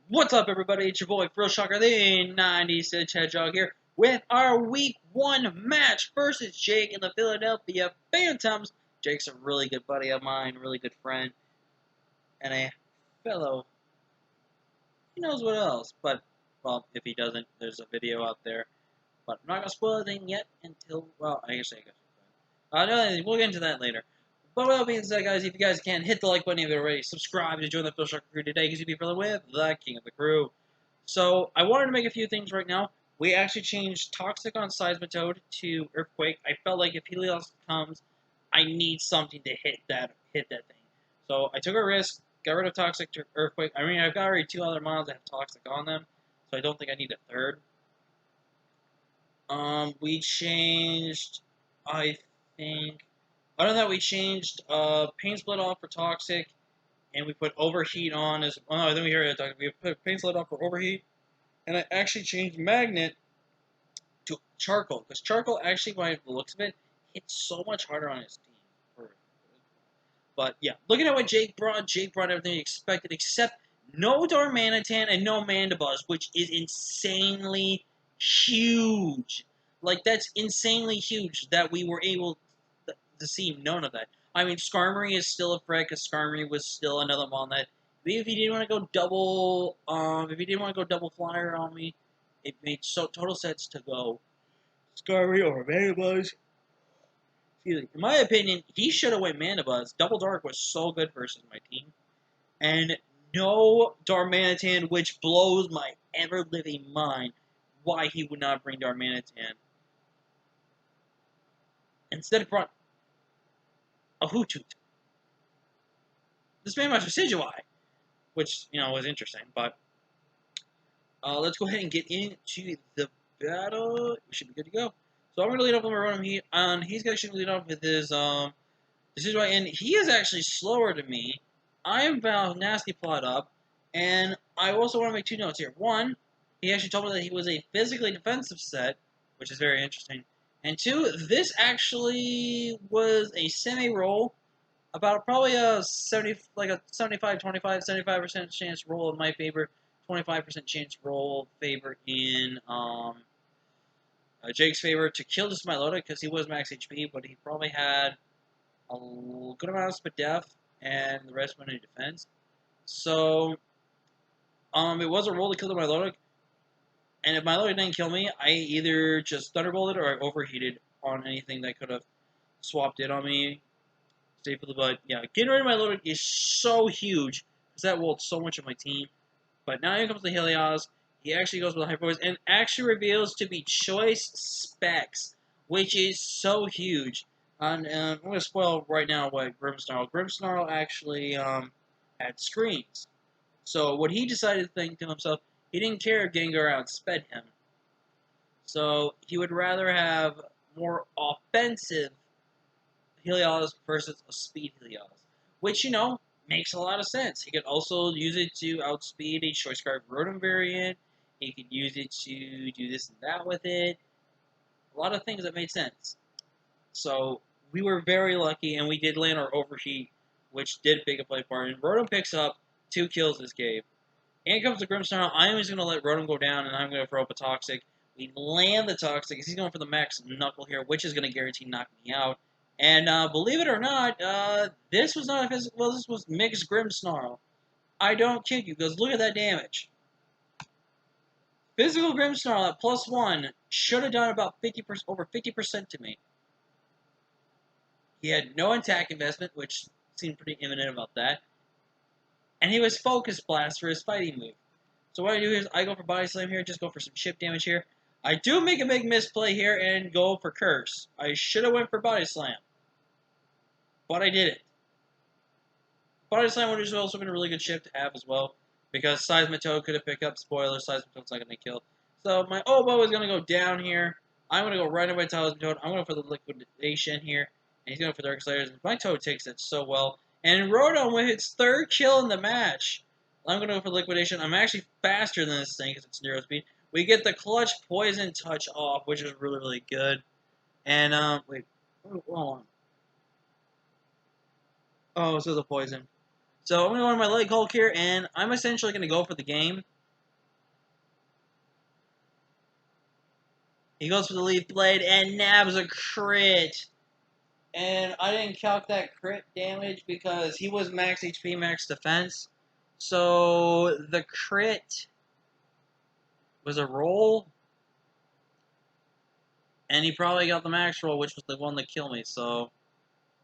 What's up, everybody? It's your boy, Frill Shocker, the 96 Hedgehog here, with our Week 1 match versus Jake and the Philadelphia Phantoms. Jake's a really good buddy of mine, really good friend, and a fellow, he knows what else, but, well, if he doesn't, there's a video out there. But I'm not going to spoil anything yet until, well, I guess. No, we'll get into that later. But with that being said, guys, if you guys can, hit the like button if you're already subscribed to join the Frill Shocker crew today, because you'll be friendly with the king of the crew. So, I wanted to make a few things right now. We actually changed Toxic on Seismitoad to Earthquake. I felt like if Helios comes, I need something to hit that thing. So, I took a risk, got rid of Toxic to Earthquake. I mean, I've got already 2 other models that have Toxic on them, so I don't think I need a third. We changed, I think, other than that, we changed Pain Split off for Toxic, and we put Overheat on as, oh no, then we hear it, we put Pain Split off for Overheat. And I actually changed Magnet to Charcoal, because Charcoal actually, by the looks of it, hits so much harder on his team. But yeah, looking at what Jake brought everything he expected, except no Darmanitan and no Mandibuzz, which is insanely huge. Like, that's insanely huge that we were able to see none of that. I mean, Skarmory is still a threat, because Skarmory was still another one that, if you didn't want to go double flyer on me, it made total sense to go Skarmory or Mandibuzz. In my opinion, he should have went Mandibuzz. Double Dark was so good versus my team. And no Darmanitan, which blows my ever-living mind why he would not bring Darmanitan. Instead, he brought a Hoothoot. This man must have Decidueye, which, was interesting. But let's go ahead and get into the battle. We should be good to go. So I'm going to lead off with ROTOM, and he's going to lead off with his Decidueye, and he is actually slower than me. I am about Nasty Plot up, and I also want to make 2 notes here. One, he actually told me that he was a physically defensive set, which is very interesting. And 2, this actually was a semi-roll, about probably a 75-25, 75% chance roll in my favor, 25% chance roll favor in Jake's favor to kill this Milotic, because he was max HP, but he probably had a good amount of Spadef, and the rest went in defense. So, it was a roll to kill the Milotic, and if Milotic didn't kill me, I either just Thunderbolted or I overheated on anything that could have swapped it on me safely. But yeah, getting rid of Milotic is so huge, because that rolled so much of my team. But now here comes the Helios. He actually goes with the Hyper Voice, and actually reveals to be Choice Specs, which is so huge. And I'm going to spoil right now what Grimmsnarl actually had screens. So what he decided to think to himself, he didn't care if Gengar outsped him. So he would rather have more offensive Helios versus a speed Helios. Which, makes a lot of sense. He could also use it to outspeed a Choice Scarf Rotom variant. He could use it to do this and that with it. A lot of things that made sense. So, we were very lucky, and we did land our Overheat, which did big a play part. And Rotom picks up 2 kills this game. And comes the Grimmsnarl. I'm just going to let Rotom go down, and I'm going to throw up a Toxic. We land the Toxic, because he's going for the max Knuckle here, which is going to guarantee knocking me out. And believe it or not, this was not a physical. Well, this was mixed Grimmsnarl. I don't kid you, because look at that damage. Physical Grimmsnarl at +1 should have done about 50%, over 50% to me. He had no attack investment, which seemed pretty imminent about that. And he was Focus Blast for his fighting move. So what I do is I go for Body Slam here, just go for some chip damage here. I do make a big misplay here and go for Curse. I should have went for Body Slam. But I did it. Body Slam would have also been a really good chip to have as well, because Seismitoad could have picked up. Spoiler, Seismitoad's not going to kill. So my Oboe is going to go down here. I'm going to go right into my Seismitoad. I'm going for the Liquidation here, and he's going for Dark Slayers. My Toad takes it so well. And Rotom with its 3rd kill in the match. I'm going to go for Liquidation. I'm actually faster than this thing, because it's 0 speed. We get the Clutch Poison Touch off, which is really, really good. And, wait, hold on. Oh, so the Poison. So I'm going to go on my Leg Hulk here, and I'm essentially going to go for the game. He goes for the leaf blade and nabs a crit. And I didn't calc that crit damage because he was max HP, max defense. So the crit was a roll. And he probably got the max roll, which was the one that killed me. So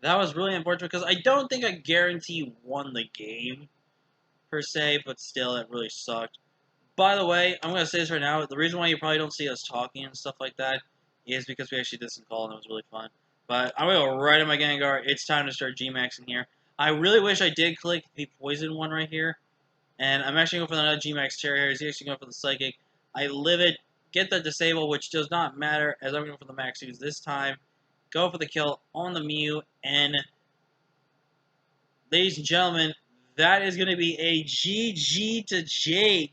that was really unfortunate because I don't think I guarantee won the game, per se. But still, it really sucked. By the way, I'm going to say this right now. The reason why you probably don't see us talking and stuff like that is because we actually did some call and it was really fun. But I'm going to go right in my Gengar. It's time to start G-Maxing here. I really wish I did click the Poison one right here. And I'm actually going for the G-Max Terrier. He's actually going for the Psychic. I live it. Get the Disable, which does not matter as I'm going for the Max Use this time. Go for the kill on the Mew. And, ladies and gentlemen, that is going to be a GG to Jake.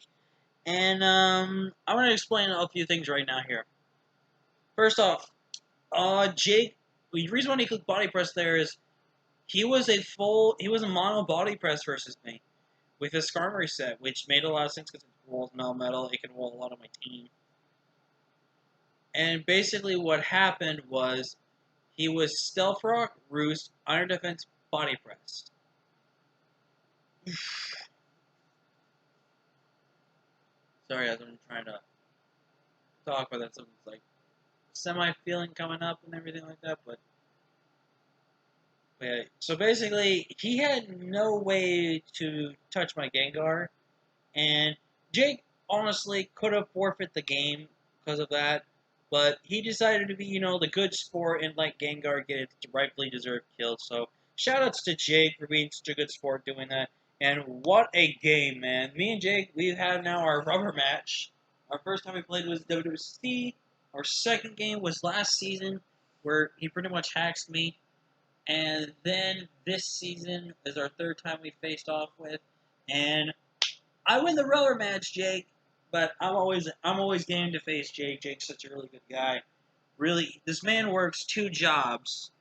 And I want to explain a few things right now here. First off, Jake, the reason why he clicked body press there is he was a mono body press versus me with his Skarmory set, which made a lot of sense because it rolls Metal. It can roll a lot of my team. And basically what happened was he was Stealth Rock, Roost, Iron Defense, body pressed. Sorry, as I'm trying to talk, but that's something like semi-feeling coming up and everything like that, but yeah, so basically, he had no way to touch my Gengar, and Jake honestly could have forfeit the game because of that, but he decided to be, the good sport and let Gengar get its rightfully deserved kill. So shoutouts to Jake for being such a good sport doing that. And what a game, man! Me and Jake, we've had now our rubber match. Our first time we played was WWC. Our second game was last season, where he pretty much hacks me. And then this season is our third time we faced off with, and I win the rubber match, Jake. But I'm always game to face Jake. Jake's such a really good guy. Really, this man works 2 jobs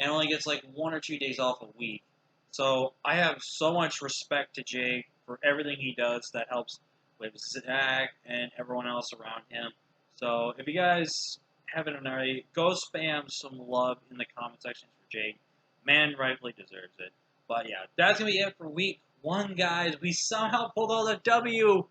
and only gets like 1 or 2 days off a week. So I have so much respect to Jake for everything he does that helps with Zach and everyone else around him. So if you guys haven't already, go spam some love in the comment section for Jake. Man rightfully deserves it. But yeah, that's going to be it for week 1, guys. We somehow pulled out a W.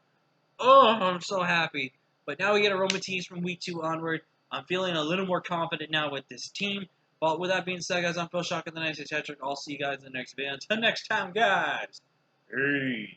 Oh, I'm so happy. But now we get Aromatisse from week 2 onward. I'm feeling a little more confident now with this team. But with that being said, guys, I'm Phil Shock in the Nicest Hat Trick. I'll see you guys in the next video. Until next time, guys. Peace.